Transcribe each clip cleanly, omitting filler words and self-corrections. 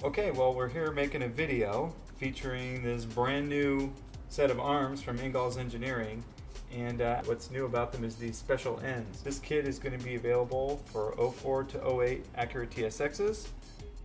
Okay, well, we're here making a video featuring this brand new set of arms from Ingalls Engineering, and what's new about them is these special ends. This kit is going to be available for 04 to 08 Acura TSXs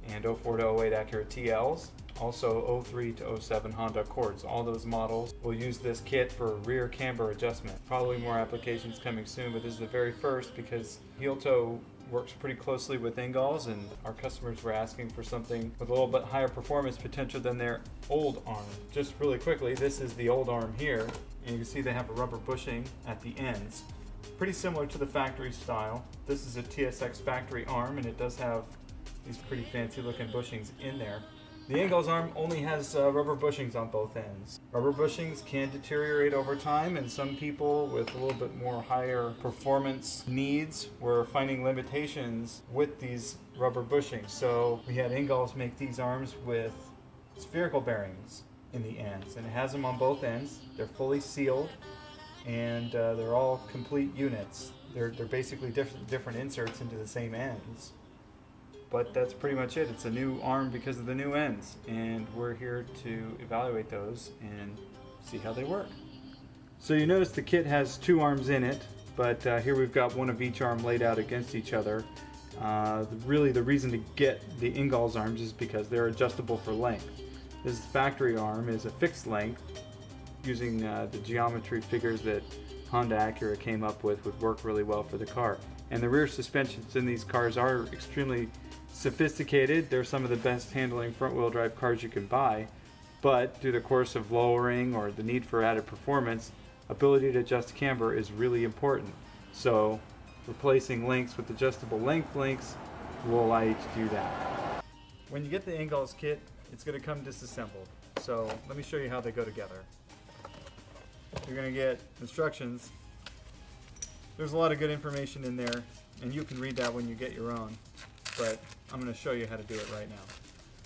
and 04 to 08 Acura TLs, also 03 to 07 Honda Accords. All those models will use this kit for rear camber adjustment. Probably more applications coming soon, but this is the very first because Heeltoe works pretty closely with Ingalls, and our customers were asking for something with a little bit higher performance potential than their old arm. Just really quickly, this is the old arm here, and you can see they have a rubber bushing at the ends. Pretty similar to the factory style. This is a TSX factory arm, and it does have these pretty fancy looking bushings in there. The Ingalls arm only has rubber bushings on both ends. Rubber bushings can deteriorate over time, and some people with a little bit more higher performance needs were finding limitations with these rubber bushings. So we had Ingalls make these arms with spherical bearings in the ends, and it has them on both ends. They're fully sealed, and they're all complete units. They're basically different inserts into the same ends. But that's pretty much it. It's a new arm because of the new ends, and we're here to evaluate those and see how they work. So you notice the kit has two arms in it, but here we've got one of each arm laid out against each other. Really the reason to get the Ingalls arms is because they're adjustable for length. This factory arm is a fixed length using the geometry figures that Honda Acura came up with would work really well for the car. And the rear suspensions in these cars are extremely sophisticated. They're some of the best handling front-wheel drive cars you can buy, but through the course of lowering or the need for added performance, ability to adjust camber is really important. So replacing links with adjustable length links will allow you to do that. When you get the Ingalls kit, it's going to come disassembled. So let me show you how they go together. You're going to get instructions. There's a lot of good information in there, and you can read that when you get your own, but I'm going to show you how to do it right now.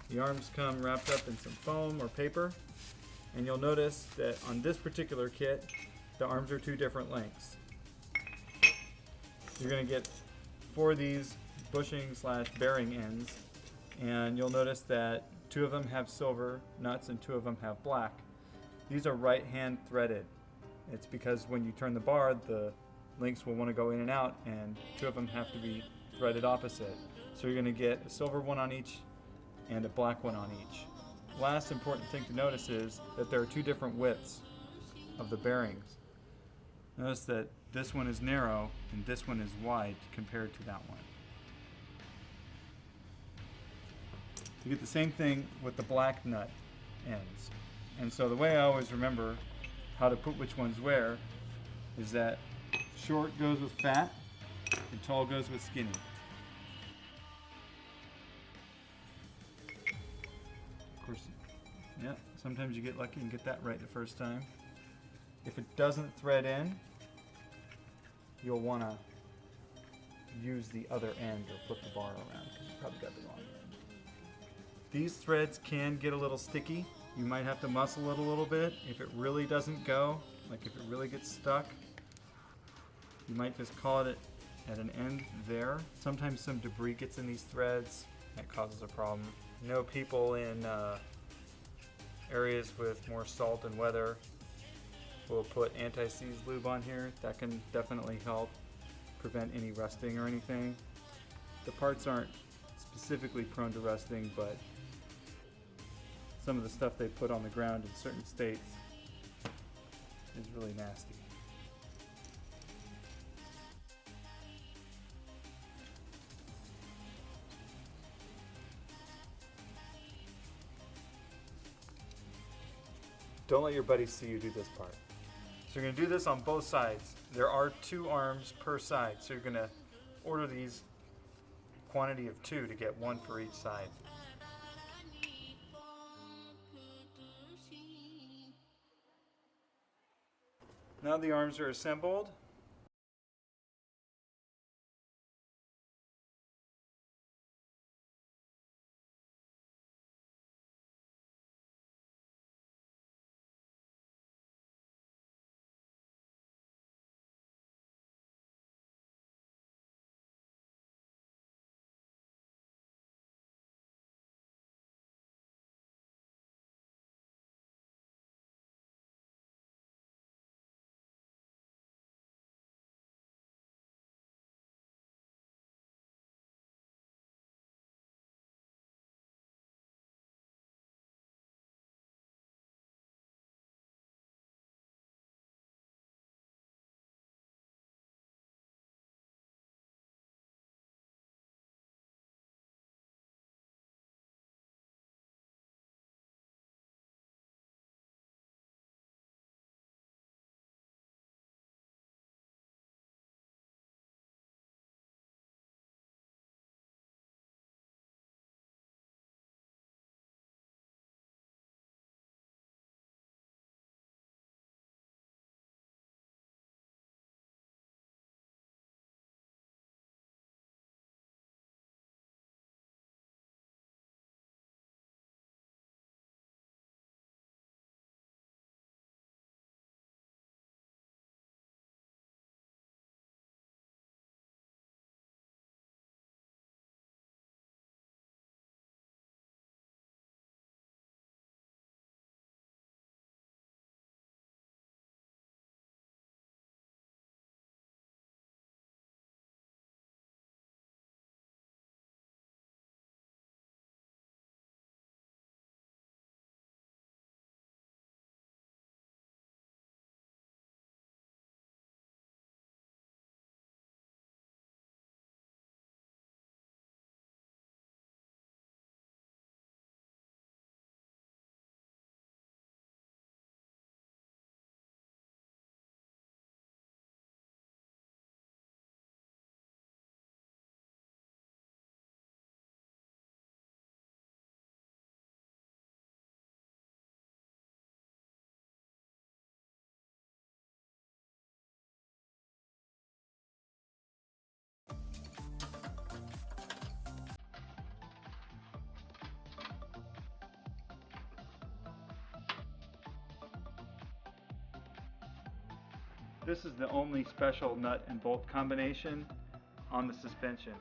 The arms come wrapped up in some foam or paper, and you'll notice that on this particular kit, the arms are two different lengths. You're going to get 4 of these bushing / bearing ends, and you'll notice that 2 of them have silver nuts and 2 of them have black. These are right hand threaded. It's because when you turn the bar, the links will want to go in and out, and 2 of them have to be threaded opposite. So you're going to get a silver one on each and a black one on each. Last important thing to notice is that there are 2 different widths of the bearings. Notice that this one is narrow and this one is wide compared to that one. You get the same thing with the black nut ends. And so the way I always remember how to put which ones where is that short goes with fat and tall goes with skinny. Of course, yeah, sometimes you get lucky and get that right the first time. If it doesn't thread in, you'll want to use the other end or flip the bar around because you probably got the wrong end. These threads can get a little sticky. You might have to muscle it a little bit. If it really doesn't go, like if it really gets stuck, you might just call it at an end there. Sometimes some debris gets in these threads. That causes a problem. I know people in areas with more salt and weather will put anti-seize lube on here. That can definitely help prevent any rusting or anything. The parts aren't specifically prone to rusting, but some of the stuff they put on the ground in certain states is really nasty. Don't let your buddies see you do this part. So you're going to do this on both sides. There are 2 arms per side, so you're going to order these quantity of 2 to get 1 for each side. Now the arms are assembled. This is the only special nut and bolt combination on the suspension.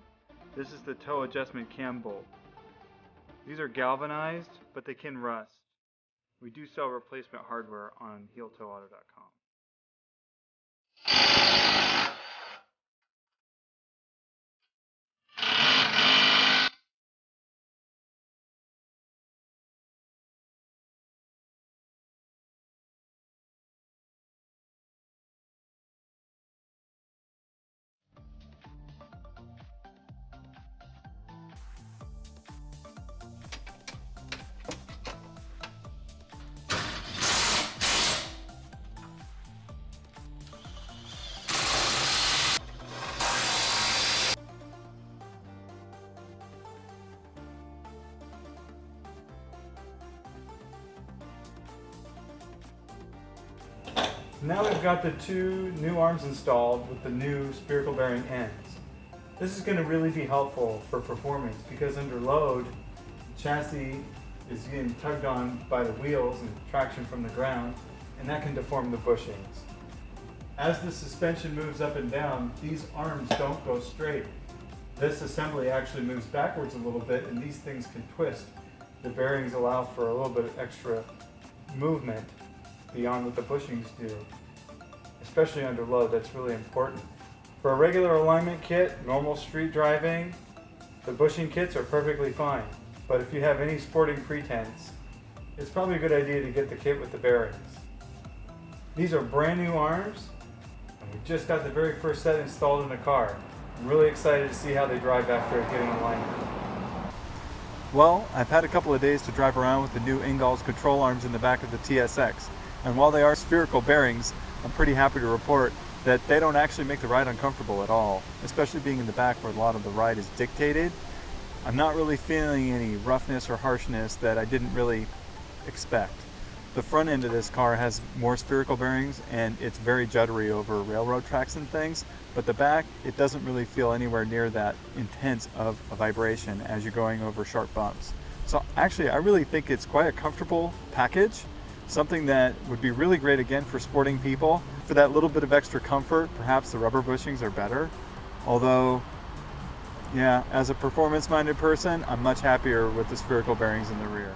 This is the toe adjustment cam bolt. These are galvanized, but they can rust. We do sell replacement hardware on heeltoeauto.com. Now we've got the two new arms installed with the new spherical bearing ends. This is going to really be helpful for performance because under load, the chassis is getting tugged on by the wheels and traction from the ground, and that can deform the bushings. As the suspension moves up and down, these arms don't go straight. This assembly actually moves backwards a little bit, and these things can twist. The bearings allow for a little bit of extra movement beyond what the bushings do. Especially under load, that's really important. For a regular alignment kit, normal street driving, the bushing kits are perfectly fine. But if you have any sporting pretense, it's probably a good idea to get the kit with the bearings. These are brand new arms, and we just got the very first set installed in the car. I'm really excited to see how they drive after getting alignment. Well, I've had a couple of days to drive around with the new Ingalls control arms in the back of the TSX. And while they are spherical bearings, I'm pretty happy to report that they don't actually make the ride uncomfortable at all, especially being in the back where a lot of the ride is dictated. I'm not really feeling any roughness or harshness that I didn't really expect. The front end of this car has more spherical bearings and it's very juddery over railroad tracks and things, but the back, it doesn't really feel anywhere near that intense of a vibration as you're going over sharp bumps. So actually, I really think it's quite a comfortable package. Something that would be really great again for sporting people. For that little bit of extra comfort, perhaps the rubber bushings are better. Although, yeah, as a performance-minded person, I'm much happier with the spherical bearings in the rear.